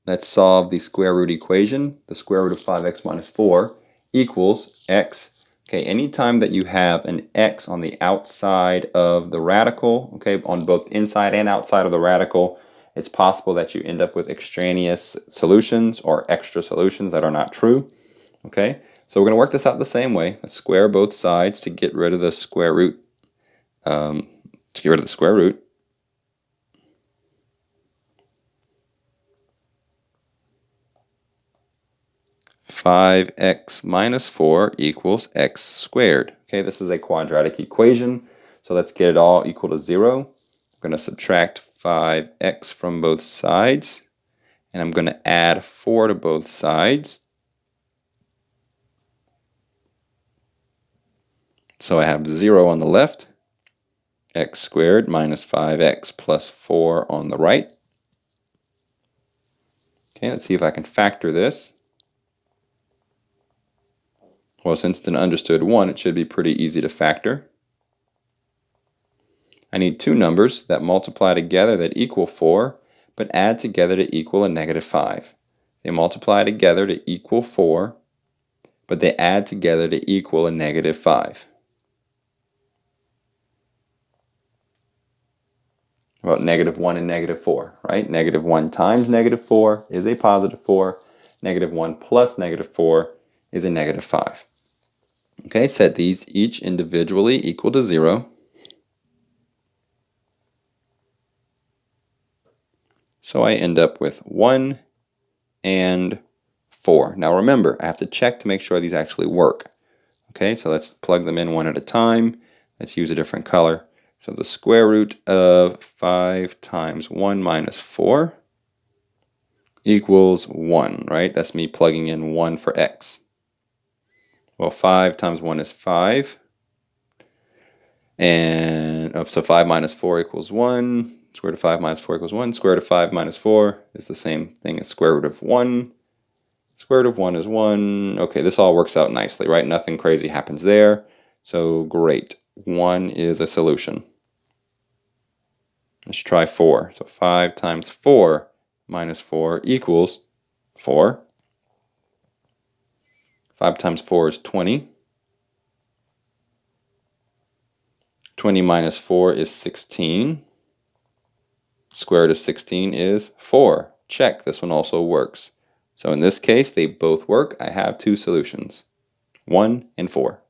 Let's solve the square root equation. The square root of 5x minus 4 equals x. Okay, anytime that you have an x on the outside of the radical, okay, on both inside and outside of the radical, it's possible that you end up with extraneous solutions or extra solutions that are not true. Okay, so we're going to work this out the same way. Let's square both sides to get rid of the square root. 5x minus 4 equals x squared. Okay, this is a quadratic equation, so let's get it all equal to 0. I'm going to subtract 5x from both sides, and I'm going to add 4 to both sides. So I have 0 on the left, x squared minus 5x plus 4 on the right. Okay, let's see if I can factor this. Well, since it's an understood 1, it should be pretty easy to factor. I need two numbers that multiply together that equal 4, but add together to equal a negative 5. They multiply together to equal 4, but they add together to equal a negative 5. About negative 1 and negative 4, right? Negative 1 times negative 4 is a positive 4. Negative 1 plus negative 4 is a negative 5. Okay, set these each individually equal to 0. So I end up with 1 and 4. Now remember, I have to check to make sure these actually work. Okay, so let's plug them in one at a time. Let's use a different color. So the square root of 5 times 1 minus 4 equals 1, right? That's me plugging in 1 for x. Well, 5 times 1 is 5. And so 5 minus 4 equals 1. Square root of 5 minus 4 equals 1. Square root of 5 minus 4 is the same thing as square root of 1. Square root of 1 is 1. Okay, this all works out nicely, right? Nothing crazy happens there. So great. 1 is a solution. Let's try 4. So 5 times 4 minus 4 equals 4. 5 times 4 is 20. 20 minus 4 is 16. Square root of 16 is 4. Check, this one also works. So in this case, they both work. I have two solutions, 1 and 4.